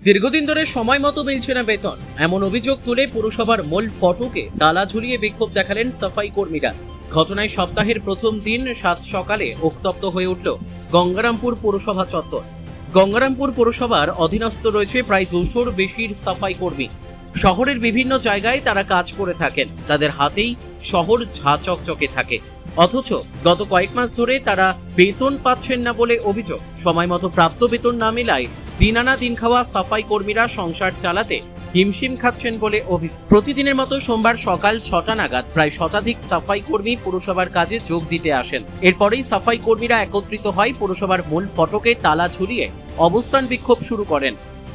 দীর্ঘদিন ধরে সময় মতো মিলছে না বেতন, এমন অভিযোগ তুলে পুরসভার মূল ফটকে তালা ঝুলিয়ে বিক্ষোভ দেখালেন সাফাই কর্মীরা। ঘটনায় সপ্তাহের প্রথম দিন সাত সকালে উত্তপ্ত হয়ে উঠল গঙ্গারামপুর পৌরসভা চত্বর। গঙ্গারামপুর পৌরসভার অধীনস্থ রয়েছে প্রায় 200-র বেশি সাফাই কর্মী। শহরের বিভিন্ন জায়গায় তারা কাজ করে থাকেন, তাদের হাতেই শহর ঝাঁচকচকে থাকে। অথচ গত কয়েক মাস ধরে তারা বেতন পাচ্ছেন না বলে অভিযোগ। সময় মতো প্রাপ্ত বেতন না মেলায় দিন আনা দিন খাওয়া সাফাই কর্মীরা সংসার চালাতে হিমশিম খাচ্ছেন বলে অভিযোগ। প্রতিদিনের মতো সোমবার সকাল 6টা নাগাদ প্রায় শতাধিক সাফাই কর্মী পুরসভার কাজে যোগ দিতে আসেন। এরপরেই সাফাই কর্মীরা একত্রিত হয় পুরসভার মূল ফটকে তালা ঝুলিয়ে অবস্থান বিক্ষোভ শুরু করেন।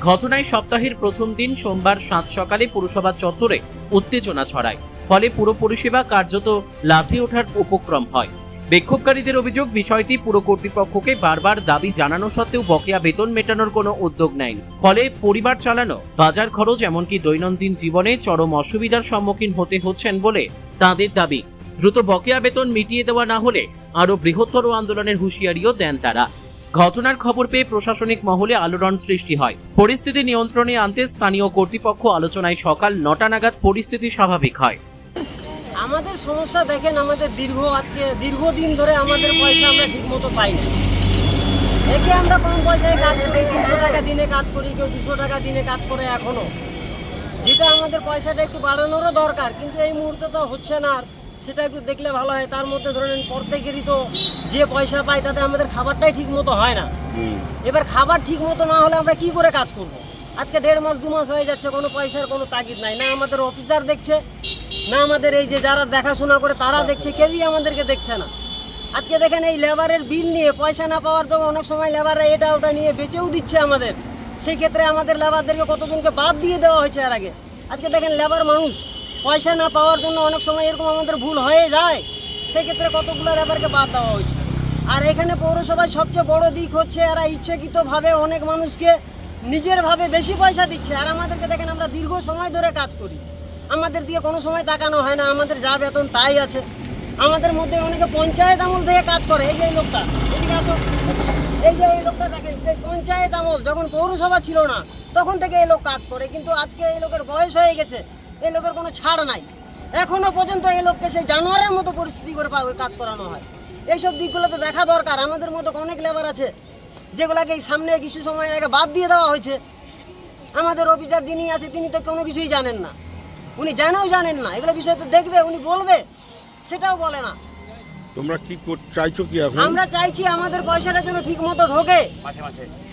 ঘটনায় সপ্তাহের প্রথম দিন সোমবার সাত সকালে পুরসভা চত্বরে উত্তেজনা ছড়ায়, ফলে পুরো পরিষেবা কার্যত লাঠি ওঠার উপক্রম হয়। বিক্ষোভকারীদের অভিযোগ, বিষয়টি পুর কর্তৃপক্ষকে বারবার দাবি জানানো সত্ত্বেও বকেয়া বেতন মেটানোর কোনো উদ্যোগ নেয়নি। ফলে পরিবার চালানো, বাজার খরচ, এমনকি দৈনন্দিন জীবনে চরম অসুবিধার সম্মুখীন হতে হচ্ছেন বলে তাদের দাবি। দ্রুত বকেয়া বেতন মিটিয়ে দেওয়া না হলে আরও বৃহত্তর আন্দোলনের হুঁশিয়ারিও দেন তারা। ঘটনার খবর পেয়ে প্রশাসনিক মহলে আলোড়ন সৃষ্টি হয়। পরিস্থিতি নিয়ন্ত্রণে আনতে স্থানীয় কর্তৃপক্ষ আলোচনায় সকাল 9টা নাগাদ পরিস্থিতি স্বাভাবিক হয়। আমাদের সমস্যা দেখেন, আমাদের দীর্ঘদিন ধরে আমাদের পয়সা আমরা ঠিক মতো পাই না। একে আমরা কম পয়সায় কাজ করি, 300 টাকা দিনে কাজ করি, কেউ 200 টাকা দিনে কাজ করে এখনো, যেটা আমাদের পয়সাটা একটু বাড়ানোরও দরকার, কিন্তু এই মুহূর্তে তো হচ্ছে না। আর সেটা একটু দেখলে ভালো হয়। তার মধ্যে ধরেন প্রত্যেকেরই তো যে পয়সা পাই তাতে আমাদের খাবারটাই ঠিক মতো হয় না। এবার খাবার ঠিক মতো না হলে আমরা কি করে কাজ করব? আজকে 1.5 মাস 2 মাস হয়ে যাচ্ছে, কোনো পয়সার কোনো তাগিদ নাই। না আমাদের অফিসার দেখছে, না আমাদের এই যে যারা দেখাশোনা করে তারা দেখছে, কেউই আমাদেরকে দেখছে না। আজকে দেখেন এই লেবারের বিল নিয়ে পয়সা না পাওয়ার জন্য অনেক সময় লেবাররা এটা ওটা নিয়ে বেচেও দিচ্ছে আমাদের। সেই ক্ষেত্রে আমাদের লেবারদেরকে কতজনকে বাদ দিয়ে দেওয়া হয়েছে এর আগে। আজকে দেখেন লেবার মানুষ পয়সা না পাওয়ার জন্য অনেক সময় এরকম আমাদের ভুল হয়ে যায়, সেক্ষেত্রে কতগুলো লেবারকে বাদ দেওয়া হয়েছে। আর এখানে পৌরসভায় সবচেয়ে বড় দিক হচ্ছে এরা ইচ্ছাকৃতভাবে অনেক মানুষকে নিজের ভাবে বেশি পয়সা দিচ্ছে। আর আমাদেরকে দেখেন আমরা দীর্ঘ সময় ধরে কাজ করি, আমাদের দিয়ে কোনো সময় তাকানো হয় না। আমাদের যা বেতন তাই আছে। আমাদের মধ্যে অনেকে পঞ্চায়েত আমল থেকে কাজ করে। এই যে এই লোকটা, এদিকে আসো, এই যে এই লোকটা দেখেন, সেই পঞ্চায়েত আমল যখন পৌরসভা ছিল না তখন থেকে এই লোক কাজ করে। কিন্তু আজকে এই লোকের বয়স হয়ে গেছে, এই লোকের কোনো ছাড় নাই। এখনো পর্যন্ত এই লোককে সেই জানোয়ারের মতো পরিস্থিতি করে কাজ করানো হয়। এইসব দিকগুলো তো দেখা দরকার। আমাদের মতো অনেক লেবার আছে যেগুলাকে সামনে কিছু সময় আগে বাদ দিয়ে দেওয়া হয়েছে। আমাদের অফিসার যিনি আছে তিনি তো কোনো কিছুই জানেন না, উনি জানেন না এগুলো বিষয়। তো দেখবে, উনি বলবে, সেটাও বলে না। তোমরা কি চাইছো কি এখন? আমরা চাইছি আমাদের পয়সাটা যেন ঠিক মতো ঢোকে।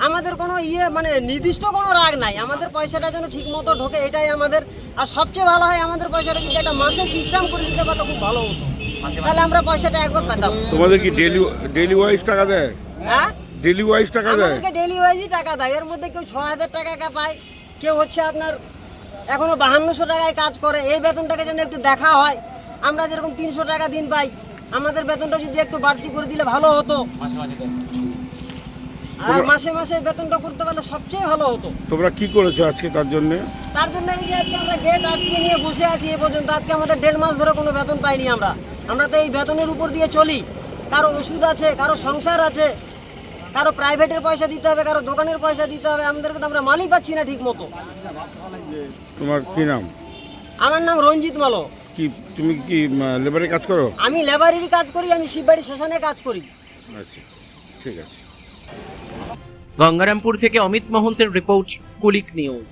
আমাদের কোনো মানে নির্দিষ্ট কোনো রাগ নাই, আমাদের পয়সাটা যেন ঠিক মতো ঢোকে, এটাই আমাদের। আর সবচেয়ে ভালো হয় আমাদের পয়সাটা যদি একটা মাসে সিস্টেম করে দিতে পারতো খুব ভালো হতো, তাহলে আমরা পয়সাটা একবার পেতাম। তোমাদের কি ডেলি ওয়াইজ টাকা দেয়? হ্যাঁ, ডেলি ওয়াইজ টাকা দেয়। আমাদেরকে ডেলি ওয়াইজই টাকা দেয়। এর মধ্যে কেউ 6000 টাকা পায়, কেউ হচ্ছে আপনার এখনো 5200 টাকায় কাজ করে। এই বেতনটাকে যেন একটু দেখা হয়। আমরা যেরকম 300 টাকা দিন পাই, আমাদের বেতনটা যদি একটু বাড়তি করে দিলে ভালো হতো। আর মাসে মাসে বেতনটা করতে পারলে সবচেয়ে ভালো হতো। তোমরা কি করেছো আজকে তার জন্য? তার জন্য এই যে আজকে আমরা গেট আটকে নিয়ে বসে আছি এ পর্যন্ত। আজকে আমাদের 1.5 মাস ধরে কোনো বেতন পাইনি আমরা তো এই বেতনের উপর দিয়ে চলি। কারো ওষুধ আছে, কারো সংসার আছে, কারো প্রাইভেটের পয়সা দিতে হবে, কারো দোকানের পয়সা দিতে হবে। আমাদেরকে তো আমরা মালই পাচ্ছি না ঠিক মতো। তোমার কি নাম? আমার নাম রঞ্জিত মালো। কি তুমি কি লেবারের কাজ করো? আমি লেবারেরই কাজ করি, আমি শিববাড়ি শ্মশানে কাজ করি। আচ্ছা, ঠিক আছে। গঙ্গারামপুর থেকে অমিত মহন্তের রিপোর্ট, কুলিক নিউজ।